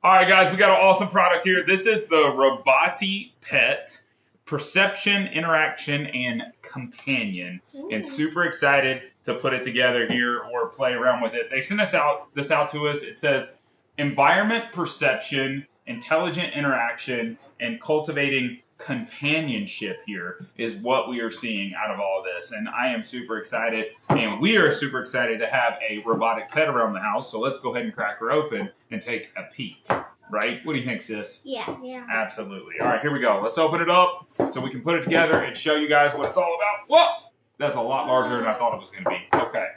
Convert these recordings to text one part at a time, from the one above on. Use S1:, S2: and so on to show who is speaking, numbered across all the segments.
S1: All right, guys, we got an awesome product here. This is the Robotic Pet Perception, Interaction, and Companion. And super excited to put it together here or play around with it. They sent this out to us. It says environment perception, intelligent interaction, and cultivating companionship here is what we are seeing out of all this. And I am super excited, and we are super excited to have a robotic pet around the house. So let's go ahead and crack her open and take a peek. Right? What do you think, sis?
S2: Yeah.
S1: Absolutely. All right, here we go. Let's open it up so we can put it together and show you guys what it's all about. Whoa! That's a lot larger than I thought it was going to be. Okay.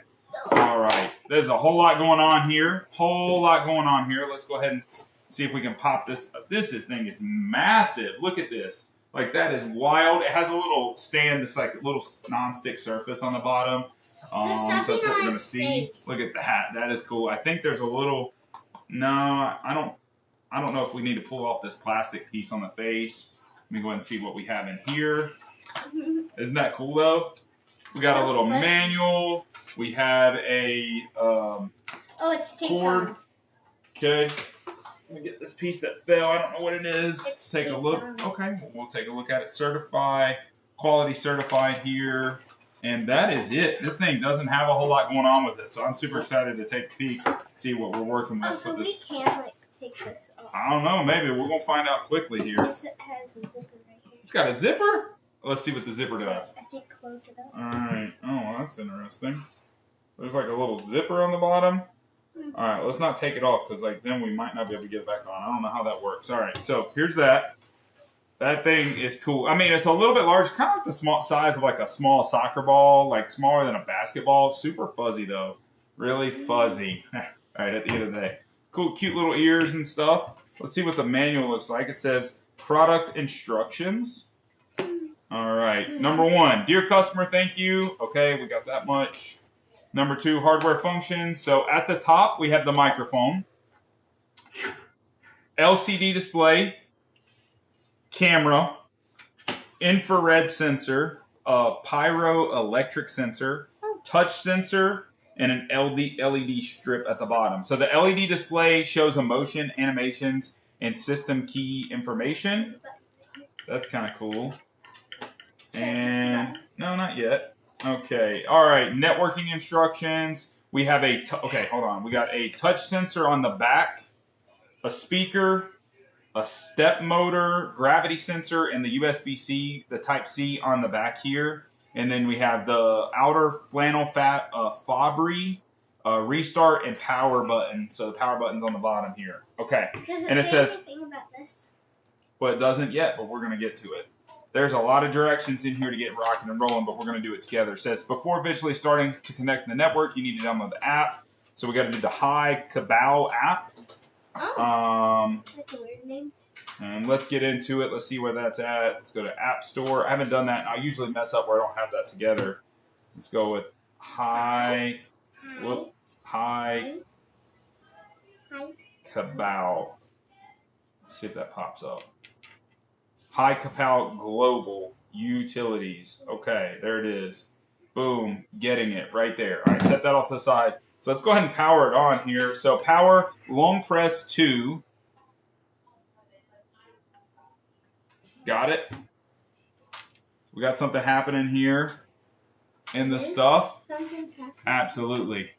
S1: All right. There's a whole lot going on here. Let's go ahead and see if we can pop this. This thing is massive. Look at this. Like, that is wild. It has a little stand that's like a little non-stick surface on the bottom. So that's what we're going to see. Look at that. That is cool. I think there's a little... No, I don't know if we need to pull off this plastic piece on the face. Let me go ahead and see what we have in here. Isn't that cool, though? We got a little manual. We have a
S2: it's
S1: cord. Okay. Let me get this piece that fell. I don't know what it is. Let's take a look. Okay. We'll take a look at it. Certified. Quality certified here. And that is it. This thing doesn't have a whole lot going on with it. So I'm super excited to take a peek, see what we're working with.
S2: So we can't, take this off.
S1: I don't know. Maybe. We're going to find out quickly here.
S2: This has a zipper right here.
S1: It's got a zipper? Let's see what the zipper does.
S2: I think close it up.
S1: All right. Oh, well, that's interesting. There's like a little zipper on the bottom. All right. Let's not take it off because then we might not be able to get it back on. I don't know how that works. All right. So here's that. That thing is cool. I mean, it's a little bit large. Kind of like the small size of like a small soccer ball, like smaller than a basketball. Super fuzzy, though. Really fuzzy. All right. At the end of the day. Cool, cute little ears and stuff. Let's see what the manual looks like. It says product instructions. All right. Number 1, dear customer, thank you. Okay, we got that much. Number 2, hardware functions. So at the top, we have the microphone, LCD display, camera, infrared sensor, pyroelectric sensor, touch sensor, and an LED strip at the bottom. So the LED display shows emotion, animations, and system key information. That's kind of cool. And no, not yet. Okay. All right. Networking instructions. We have okay, hold on. We got a touch sensor on the back, a speaker, a step motor, gravity sensor, and the USB-C, the Type-C on the back here. And then we have the outer flannel Fabry, restart, and power button. So the power button's on the bottom here. Okay.
S2: Does it
S1: and it
S2: say
S1: says,
S2: anything about this?
S1: Well, it doesn't yet, but we're going to get to it. There's a lot of directions in here to get rocking and rolling, but we're going to do it together. It says, before visually starting to connect the network, you need to download the app. So we got to do the Hi Cabal app.
S2: That's a weird name.
S1: And let's get into it. Let's see where that's at. Let's go to App Store. I haven't done that. I usually mess up where I don't have that together. Let's go with Hi Cabal. Let's see if that pops up. Hi Cabal Global Utilities. Okay, there it is. Boom, getting it right there. All right, set that off to the side. So let's go ahead and power it on here. So power, long press 2. Got it. We got something happening here in the stuff.
S2: Something's happening.
S1: Absolutely.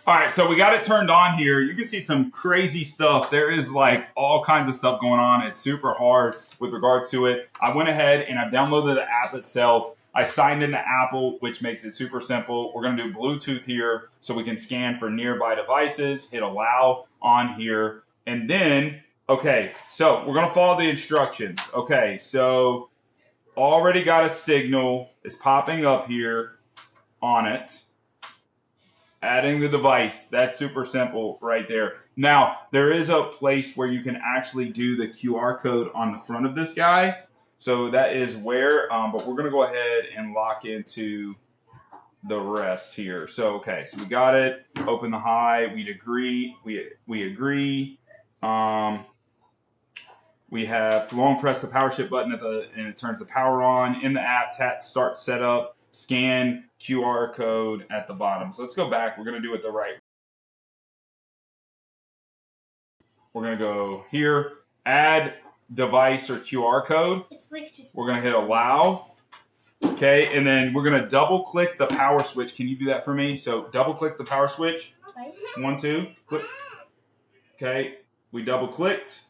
S1: All right, so we got it turned on here. You can see some crazy stuff. There is like all kinds of stuff going on. It's super hard with regards to it. I went ahead and I've downloaded the app itself. I signed into Apple, which makes it super simple. We're going to do Bluetooth here so we can scan for nearby devices, hit allow on here, and then... Okay, so we're going to follow the instructions. Okay, so already got a signal. It's popping up here on it. Adding the device. That's super simple right there. Now, there is a place where you can actually do the QR code on the front of this guy. So that is where, but we're going to go ahead and lock into the rest here. So, okay, so we got it. Open the Hi. We agree. We agree. We have long press the power shift button and it turns the power on. In the app, tap start setup, scan QR code at the bottom. So let's go back. We're going to do it the right way. we're going to go here, add device or QR code.
S2: It's like just.
S1: We're going to hit allow. Okay, and then we're going to double click the power switch. Can you do that for me? So double click the power switch.
S2: Okay.
S1: 1, 2, click. Okay, we double clicked.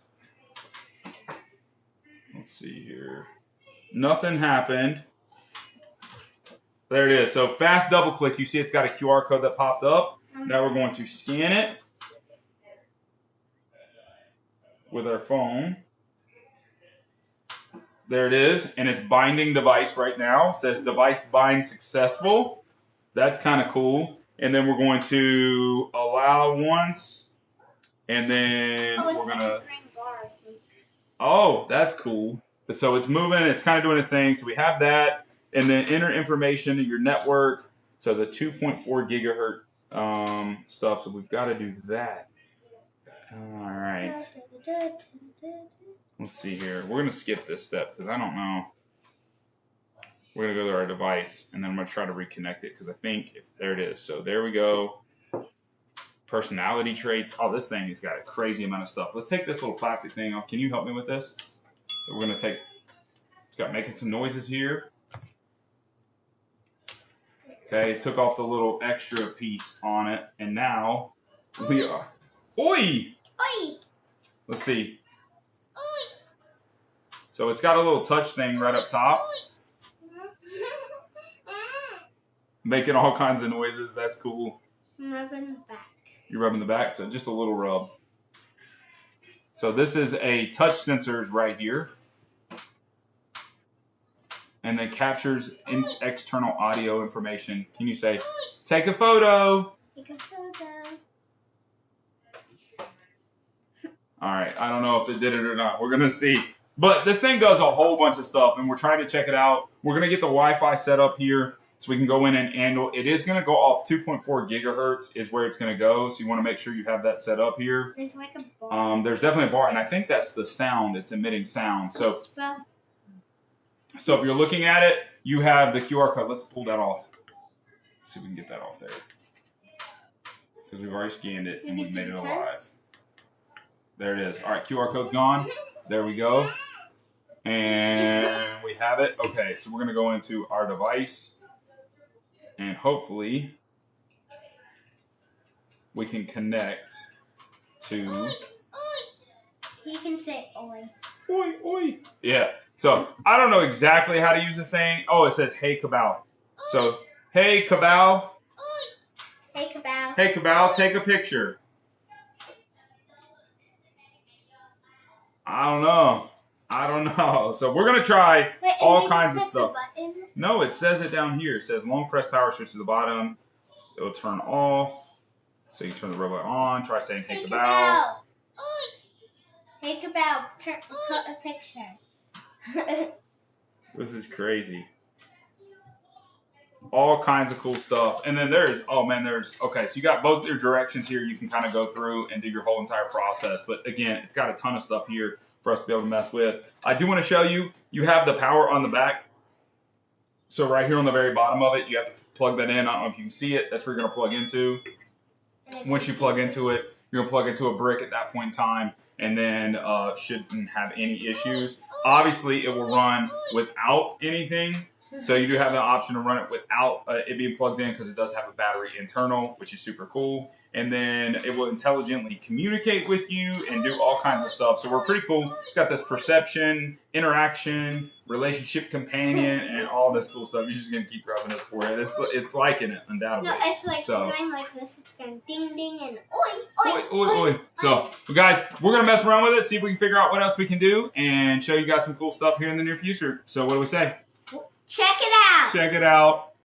S1: Let's see here. Nothing happened. There it is. So fast double click. You see it's got a QR code that popped up. Now we're going to scan it with our phone. There it is. And it's binding device right now. It says device bind successful. That's kind of cool. And then we're going to allow once. And then
S2: Oh, it's
S1: we're
S2: like
S1: going to...
S2: a green bar, I think.
S1: Oh, that's cool. So it's moving. It's kind of doing its thing. So we have that. And then enter information to your network. So the 2.4 gigahertz stuff. So we've got to do that. All right. Let's see here. We're going to skip this step because I don't know. We're going to go to our device. And then I'm going to try to reconnect it because I think there it is. So there we go. Personality traits. Oh, this thing has got a crazy amount of stuff. Let's take this little plastic thing off. Can you help me with this? So we're going to take, it's got making some noises here. Okay, it took off the little extra piece on it. And now we are, oi!
S2: Oi!
S1: Let's see. So it's got a little touch thing right up top. Making all kinds of noises. That's cool.
S2: I'm rubbing the back.
S1: You're rubbing the back, so just a little rub. So this is a touch sensors right here. And then captures external audio information. Can you say, take a photo?
S2: Take a photo.
S1: All right, I don't know if it did it or not. We're going to see. But this thing does a whole bunch of stuff, and we're trying to check it out. We're going to get the Wi-Fi set up here so we can go in and handle. It is going to go off 2.4 gigahertz is where it's going to go, so you want to make sure you have that set up here.
S2: There's like a bar.
S1: There's definitely a bar, and I think that's the sound. It's emitting sound. So if you're looking at it, you have the QR code. Let's pull that off. Let's see if we can get that off there. Because we've already scanned it, and we've made it alive. There it is. All right, QR code's gone. There we go. And we have it. Okay, so we're going to go into our device. And hopefully, we can connect to...
S2: He can say oi.
S1: Oi, oi. Yeah. So, I don't know exactly how to use this thing. Oh, it says, hey, Cabal. So, hey, Cabal.
S2: Hey, Cabal.
S1: Hey, Cabal, take a picture. I don't know. So, we're going to try all kinds of stuff. No, it says it down here. It says long press power switch to the bottom. It'll turn off. So, you turn the robot on. Try saying, hey, Cabal.
S2: Hey, Cabal, take a picture.
S1: This is crazy. All kinds of cool stuff. And then okay, so you got both your directions here. You can kind of go through and do your whole entire process. But again, it's got a ton of stuff here for us to be able to mess with. I do want to show you, you have the power on the back. So right here on the very bottom of it, you have to plug that in. I don't know if you can see it. That's where you're going to plug into. Once you plug into it, you're going to plug into a brick at that point in time, and then shouldn't have any issues. Obviously, it will run without anything. So you do have the option to run it without it being plugged in because it does have a battery internal, which is super cool. And then it will intelligently communicate with you and do all kinds of stuff. So we're pretty cool. It's got this perception, interaction, relationship companion, and all this cool stuff. You're just going to keep rubbing his forehead. It's liking it, undoubtedly.
S2: No, it's like going like this. It's going ding, ding, and oi, oi,
S1: oi, oi, oi. So, guys, we're going to mess around with it, see if we can figure out what else we can do, and show you guys some cool stuff here in the near future. So what do we say?
S2: Check it out.
S1: Check it out.